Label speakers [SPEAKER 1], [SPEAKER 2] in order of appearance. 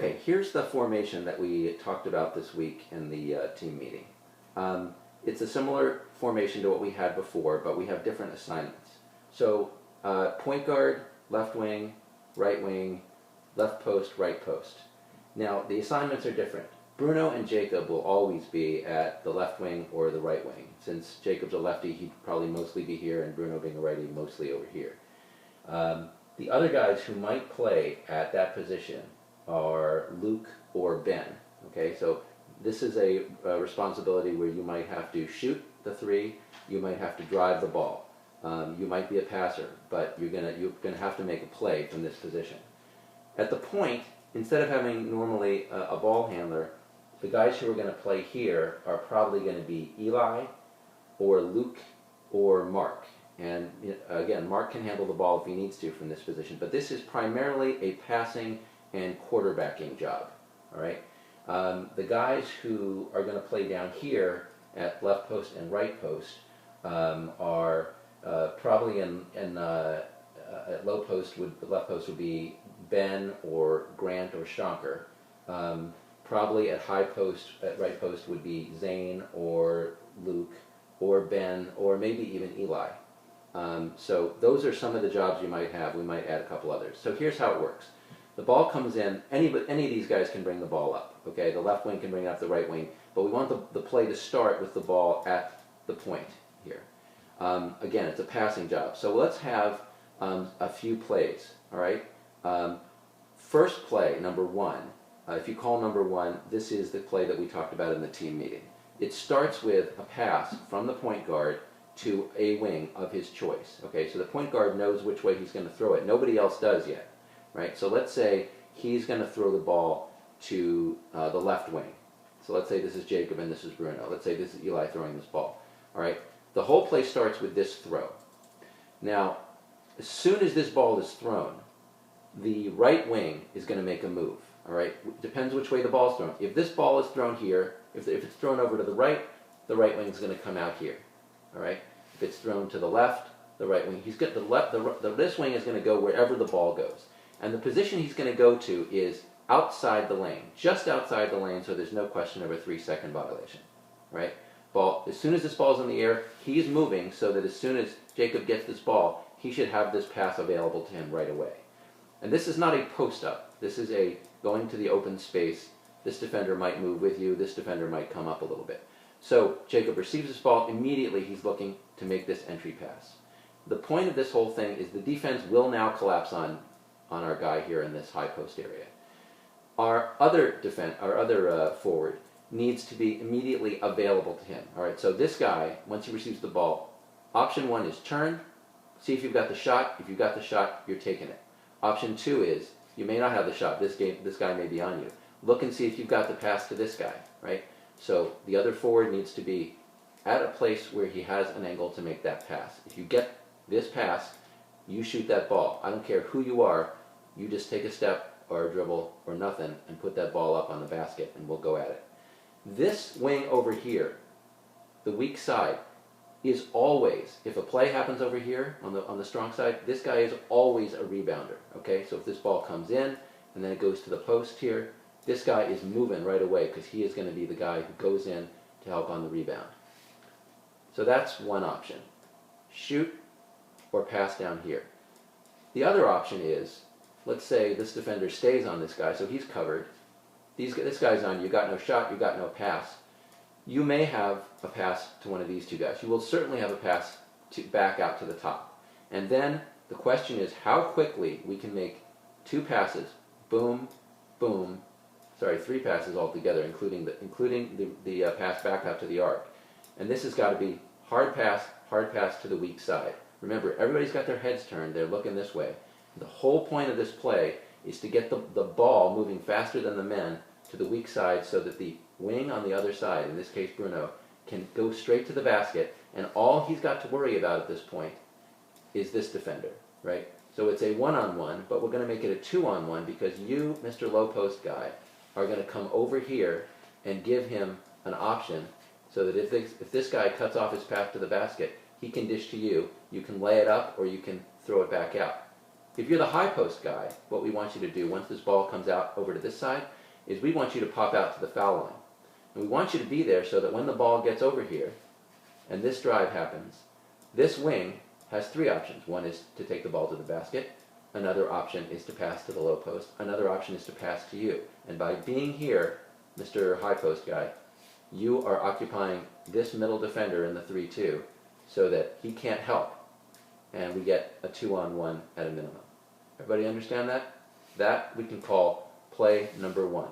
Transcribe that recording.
[SPEAKER 1] Okay, here's the formation that we talked about this week in the team meeting. It's a similar formation to what we had before, but we have different assignments. So point guard, left wing, left post, right post. Now the assignments are different. Bruno and Jacob will always be at the left wing or the right wing. Since Jacob's a lefty, he'd probably mostly be here, and Bruno being a righty, mostly over here. The other guys who might play at that position are Luke or Ben. Okay, so this is a responsibility where you might have to shoot the three, you might have to drive the ball, you might be a passer, but you're gonna have to make a play from this position. At the point, instead of having normally a ball handler, the guys who are going to play here are probably going to be Eli or Luke or Mark. And again, Mark can handle the ball if he needs to from this position, but this is primarily a passing and quarterbacking job. All right. The guys who are going to play down here at left post and right post are probably at low post. The left post would be Ben or Grant or Stonker. Probably at high post, at right post would be Zane or Luke or Ben or maybe even Eli. So those are some of the jobs you might have. We might add a couple others. So here's how it works. The ball comes in. Any of these guys can bring the ball up. Okay, the left wing can bring it up the right wing, but we want the play to start with the ball at the point here. Again, it's a passing job. So let's have a few plays. All right. First play, number one. If you call number one, this is the play that we talked about in the team meeting. It starts with a pass from the point guard to a wing of his choice. Okay, so the point guard knows which way he's going to throw it. Nobody else does yet, right? So let's say he's going to throw the ball to the left wing. So let's say this is Jacob and this is Bruno. Let's say this is Eli throwing this ball. All right, the whole play starts with this throw. Now, as soon as this ball is thrown, the right wing is going to make a move. All right, depends which way the ball is thrown. If this ball is thrown here, if it's thrown over to the right wing is going to come out here. All right, if it's thrown to the left, the right wing, he's got this wing is going to go wherever the ball goes, and the position he's going to go to is outside the lane, just outside the lane, so there's no question of a 3-second violation. Right, ball. As soon as this ball's in the air, he's moving so that as soon as Jacob gets this ball, he should have this pass available to him right away. And this is not a post up. This is a going to the open space. This defender might move with you. This defender might come up a little bit. So Jacob receives this ball. Immediately he's looking to make this entry pass. The point of this whole thing is the defense will now collapse on our guy here in this high post area. Our other forward needs to be immediately available to him. All right, so this guy, once he receives the ball, option one is turn, see if you've got the shot. If you've got the shot, you're taking it. Option two is you may not have the shot. This guy may be on you. Look and see if you've got the pass to this guy, right? So the other forward needs to be at a place where he has an angle to make that pass. If you get this pass, you shoot that ball. I don't care who you are. You just take a step or a dribble or nothing and put that ball up on the basket, and we'll go at it. This wing over here, the weak side, is always, if a play happens over here on the strong side, this guy is always a rebounder. Okay, so if this ball comes in and then it goes to the post here, this guy is moving right away because he is going to be the guy who goes in to help on the rebound. So that's one option. Shoot or pass down here. The other option is, let's say this defender stays on this guy, so he's covered. This guy's on you, got no shot, you got no pass. You may have a pass to one of these two guys. You will certainly have a pass to back out to the top. And then the question is how quickly we can make two passes, boom, boom, sorry, three passes altogether, including the pass back out to the arc. And this has got to be hard pass to the weak side. Remember, everybody's got their heads turned. They're looking this way. The whole point of this play is to get the ball moving faster than the men to the weak side so that the wing on the other side, in this case Bruno, can go straight to the basket, and all he's got to worry about at this point is this defender, right? So it's a one-on-one, but we're going to make it a two-on-one because you, Mr. Low Post guy, are going to come over here and give him an option so that if this guy cuts off his path to the basket, he can dish to you. You can lay it up or you can throw it back out. if you're the high post guy, what we want you to do once this ball comes out over to this side is we want you to pop out to the foul line. And we want you to be there so that when the ball gets over here and this drive happens, this wing has three options. One is to take the ball to the basket. Another option is to pass to the low post. Another option is to pass to you. And by being here, Mr. High Post guy, you are occupying this middle defender in the 3-2 so that he can't help. And we get a 2-on-1 at a minimum. Everybody understand that? That we can call play number 1.